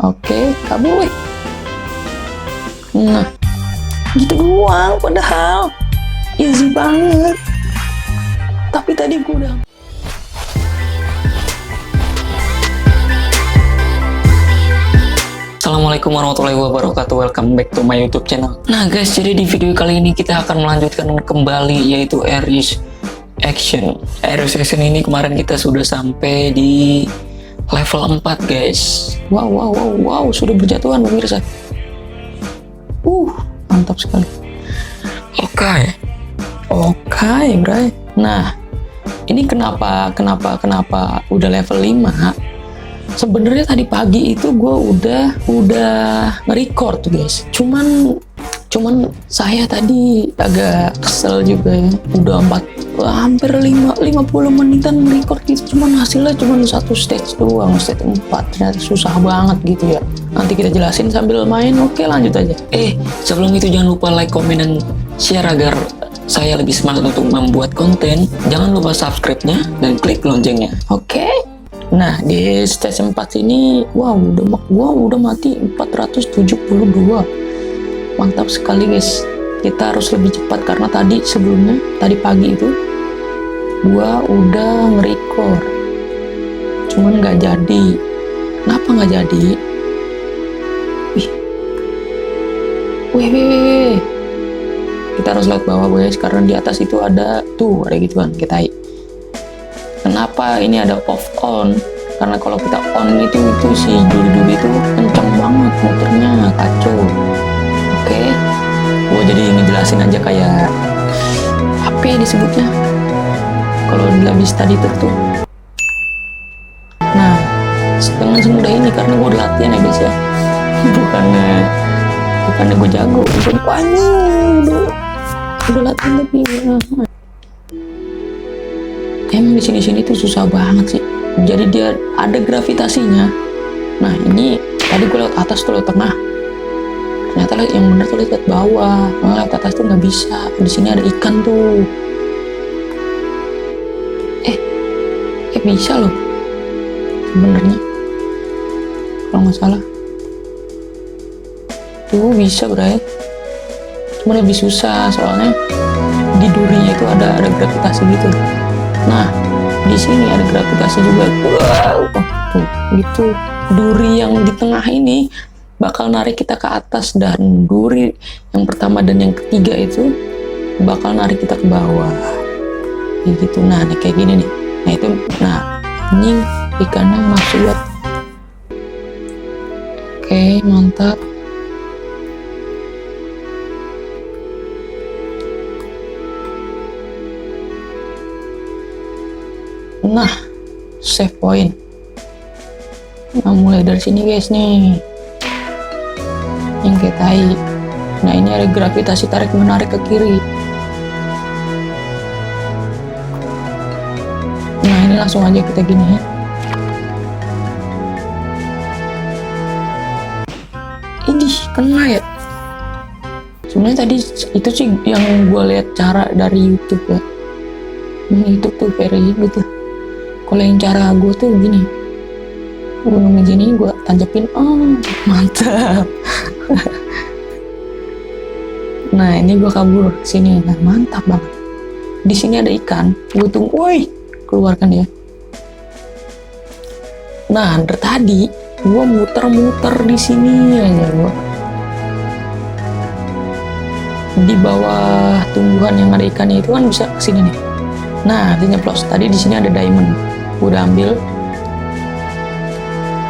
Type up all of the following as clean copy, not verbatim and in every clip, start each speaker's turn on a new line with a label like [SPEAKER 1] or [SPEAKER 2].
[SPEAKER 1] Oke, kabur weh. Nah, gitu doang padahal easy banget. Tapi tadi gue udah Assalamualaikum warahmatullahi wabarakatuh. Welcome back to my YouTube channel. Nah guys, jadi di video kali ini kita akan melanjutkan kembali yaitu Aries Action. Aries Action ini kemarin kita sudah sampai di level 4 guys. Wow, sudah berjatuhan pemirsa. Mantap sekali. Oke, bray. Nah, ini kenapa udah level 5? Sebenarnya tadi pagi itu gue udah nge-record tuh guys. Cuman saya tadi agak kesel juga ya. Udah hampir 50 menitan nge-record gitu. Cuman hasilnya cuma satu stage doang, stage 4. Ternyata susah banget gitu ya. Nanti kita jelasin sambil main. Oke, lanjut aja. Sebelum itu jangan lupa like, comment, dan share agar saya lebih semangat untuk membuat konten. Jangan lupa subscribe-nya dan klik loncengnya. Oke? Nah, di stage 4 ini, udah mati 472. Mantap sekali guys. Kita harus lebih cepat karena tadi pagi itu gua udah nge-record. Cuman nggak jadi. Kenapa nggak jadi? Wih. Kita harus lihat bawah guys, karena di atas itu ada gituan. Kita kenapa ini ada off on? Karena kalau kita on itu si duri itu kencang banget motornya, kacau. Oke, gua jadi ngejelasin aja kayak apa ya disebutnya kalau di labis tadi tuh. Nah, dengan semudah ini karena gua udah latihan ya guys ya. Bukannya gue jago, udah latihan tapi emang di sini tuh susah banget sih. Jadi dia ada gravitasinya. Nah ini tadi gue lewat atas tuh, lewat tengah. Ternyata yang bener tuh lewat bawah. Lewat atas tuh nggak bisa. Di sini ada ikan tuh. Bisa loh. Sebenarnya kalau nggak salah tuh bisa bray. Cuma lebih susah soalnya di durinya itu ada gravitasi gitu. Nah, di sini ada gravitasi juga. Tuh, gitu. Duri yang di tengah ini bakal narik kita ke atas, dan duri yang pertama dan yang ketiga itu bakal narik kita ke bawah. Kayak gitu. Nah, nih kayak gini nih. Ini ikannya masuk ya. Oke, mantap. Nah, save point. Nah, mulai dari sini guys nih, yang kayak tai. Nah, ini ada gravitasi tarik menarik ke kiri. Nah, ini langsung aja kita gini ya. Ini kena ya. Sebenarnya tadi itu sih yang gue lihat cara dari YouTube ya. YouTube tuh very gitu. Kalau yang cara gue tuh gini, gue gini, gue tancepin, mantap. Nah ini gue kabur sini, nah mantap banget. Di sini ada ikan, gue tunggu, woi, keluarkan ya. Nah dari tadi gue muter-muter di sini aja gue. Di bawah tumbuhan yang ada ikannya itu kan bisa kesini nih. Nah, artinya plus. Tadi di sini ada diamond. Gue udah ambil.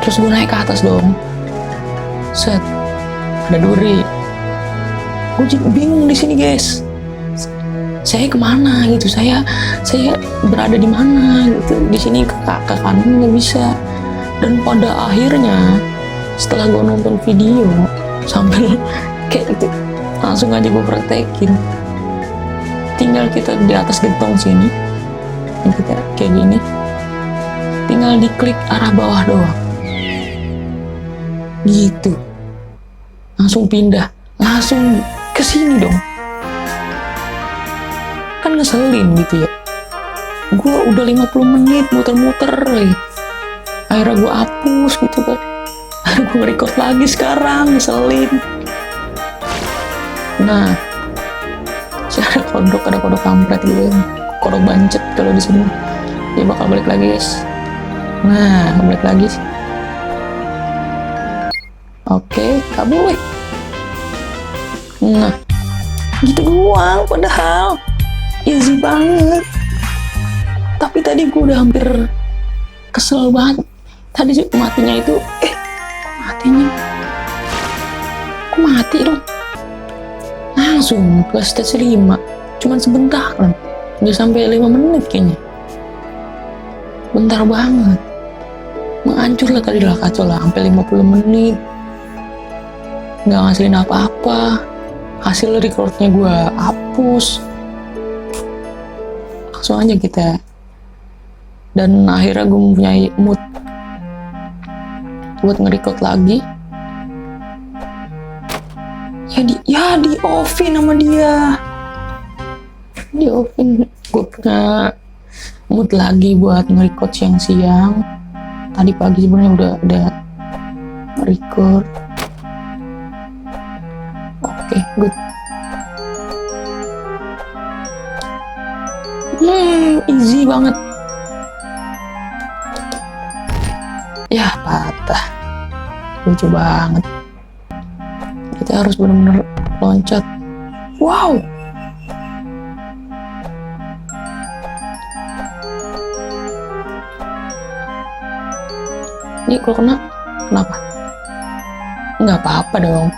[SPEAKER 1] Terus gue naik ke atas dong. Set. Ada duri. Gue jadi bingung di sini, guys. Saya kemana gitu? Saya berada di mana gitu? Di sini ke kanan nggak bisa. Dan pada akhirnya setelah gue nonton video sambil kayak gitu, langsung aja gue praktekin. Tinggal kita di atas gentong sini, kita kayak gini, tinggal diklik arah bawah doang, gitu, langsung pindah, langsung ke sini dong. Kan ngeselin gitu ya. Gue udah 50 menit muter-muter, akhirnya gue hapus gitu kan. Gue nge-record lagi sekarang, ngeselin. Nah, ada kodok kampret gitu, kodok bancet kalau di sini. Dia bakal balik lagi, guys. Nah, balik lagi. Oke, kabur. Nah, gitu doang padahal easy banget. Tapi tadi gue udah hampir kesel banget. Tadi matinya itu, kok mati dong? Langsung ke stage 5. Cuman sebentar kan, nggak sampai 5 menit kayaknya. Bentar banget. Menghancur lah tadi lah, kacau lah, sampai 50 menit. Nggak ngasilin apa-apa. Hasil recordnya gue hapus. Langsung aja kita. Dan akhirnya gue mempunyai mood buat nge-record lagi. Ya di offin sama dia. Di offin. Gue punya mood lagi buat nge-record siang-siang. Tadi pagi sebenarnya udah nge-record. Oke, good. Easy banget. Ya, patah. Lucu banget. Kita harus benar-benar loncat. Wow. Ini kalau kena, kenapa? Nggak apa-apa dong.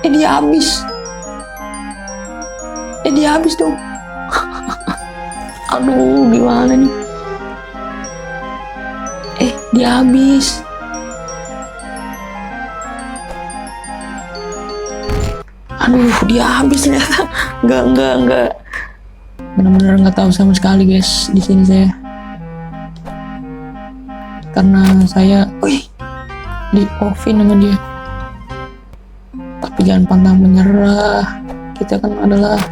[SPEAKER 1] Dia habis dong. Aduh, gimana nih? Dia habis. Aduh, dia habis ternyata. Enggak. Benar-benar nggak tahu sama sekali, guys, di sini saya. Karena saya, di offin sama dia. Tapi jangan pantang menyerah. Kita kan adalah,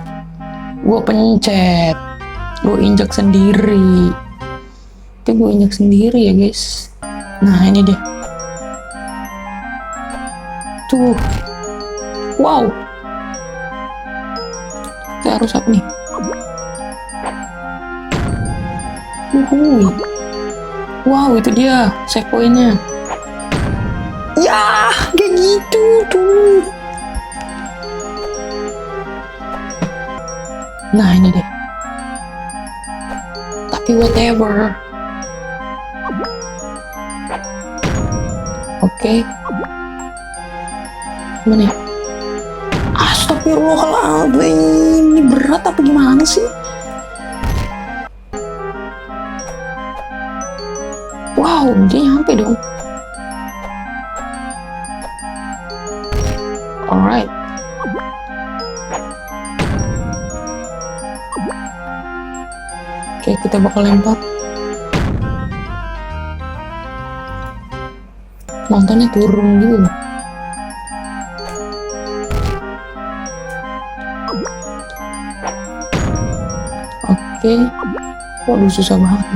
[SPEAKER 1] gue pencet, gue injak sendiri. Itu gue injak sendiri ya, guys. Nah, ini dia. Tuh. Wow. Kita harus apa nih? Wow, itu dia save point-nya. Ya, kayak gitu tuh. Nah, ini deh. Tapi whatever. Oke. Gimana ya? Astagfirullahaladzim. Ini berat apa gimana sih? Wow, dia nyampe dong. Alright. Oke, kita bakal lempar. Mantannya turun gitu. Oke. Waduh, susah banget.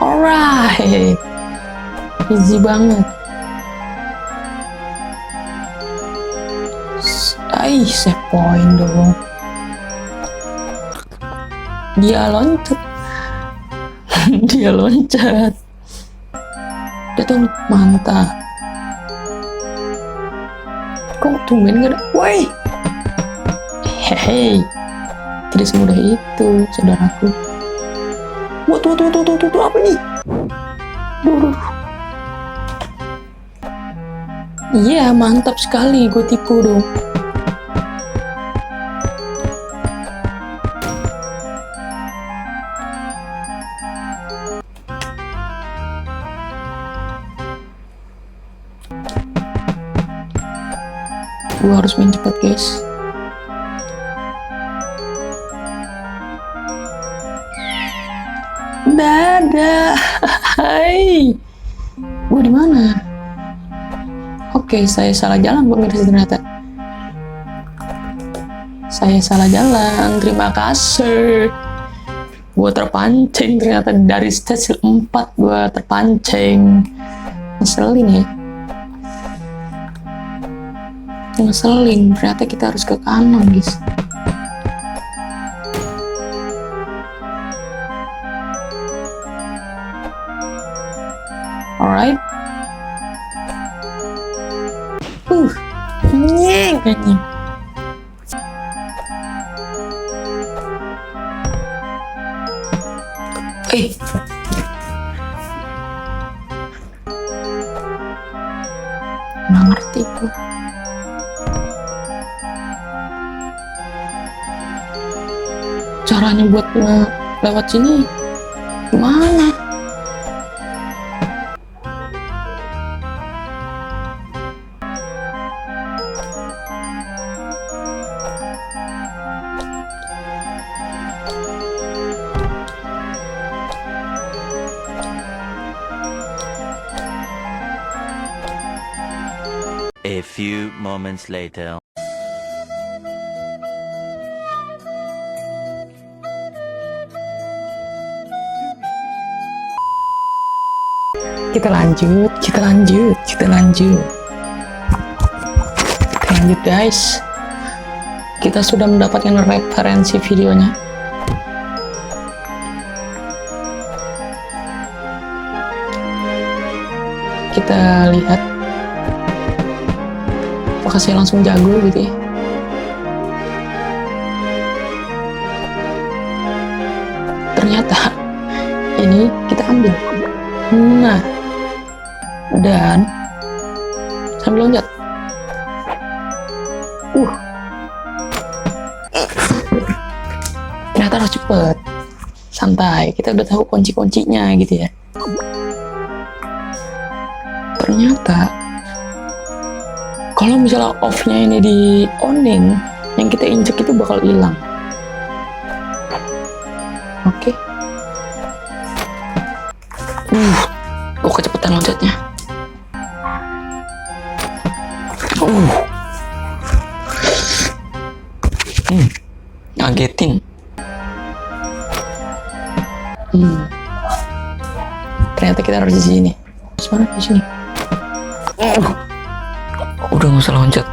[SPEAKER 1] Alright. Easy banget. Save point dong. Dia loncat. Dia loncat. Itu mantap. Kok tumben gak ada? Woi. Hehe. Tidak semudah itu, saudaraku. Tuh, apa nih? Duh. Iya, mantap sekali. Gue tipu dong. Gue harus main cepat, guys. Dadah. Hai. Gue di mana? Oke, saya salah jalan pemirsa ternyata. Saya salah jalan. Terima kasih. Gue gue terpancing, ternyata dari stage 4 gue terpancing. Ngeselin ya. Ngeselin, ternyata kita harus ke kanan guys. Alright. Nyeng anjing. Nggak ngerti gue. Caranya buat lewat sini gimana?
[SPEAKER 2] A few moments later.
[SPEAKER 1] Kita lanjut guys. Kita sudah mendapatkan referensi videonya. Kita lihat apakah saya langsung jago gitu ya. Ternyata ini kita ambil. Nah, dan sambil loncat. Ternyata harus cepet, santai. Kita udah tahu kunci-kuncinya gitu ya. Ternyata kalau misalnya off-nya ini di on-in, yang kita injek itu bakal hilang. Oke. Kok kecepatan loncatnya. Ngagetin. Ternyata kita harus di sini. Mana di sini? Udah nggak usah loncat.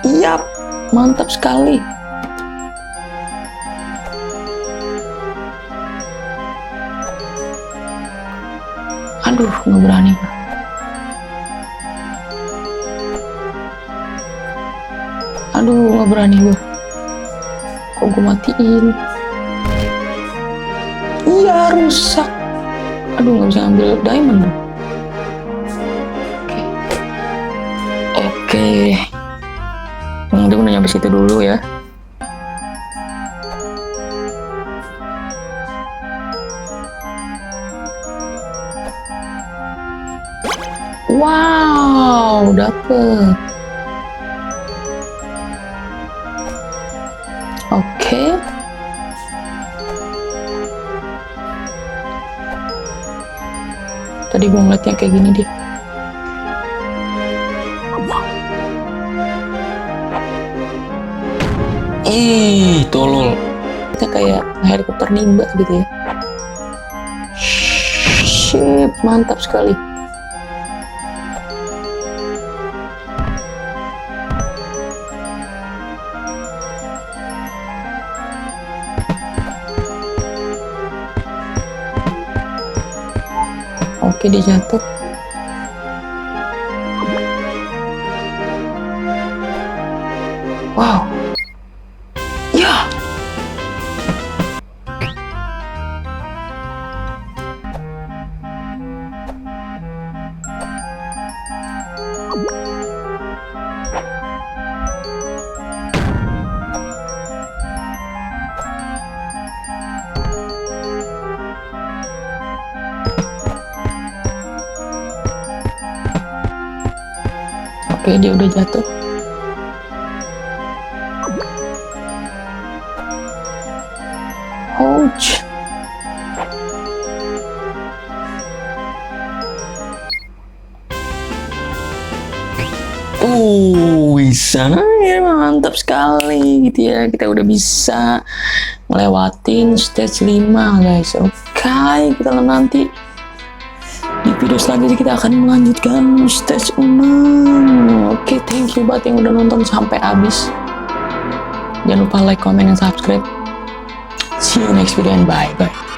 [SPEAKER 1] Iya, mantap sekali. Aduh, nggak berani. Aduh, nggak berani gue. Kok gue matiin? Iya, rusak. Aduh, nggak bisa ngambil diamond. Oke. Udah nyampe situ dulu ya. Wow, dapet. Oke. Tadi gue ngeliatnya kayak gini deh. Ih, tolol. Kita kayak helikopter nimba gitu ya. Shit, mantap sekali. Oke, dia jatuh. Wow. Ya. Oke, dia udah jatuh. Ouch. ya mantap sekali gitu ya. Kita udah bisa ngelewatin stage 5 guys. Oke, kita nanti di video selanjutnya kita akan melanjutkan stage 6. Oke, thank you banget yang udah nonton sampai habis. Jangan lupa like, comment, dan subscribe. See you next video and bye bye.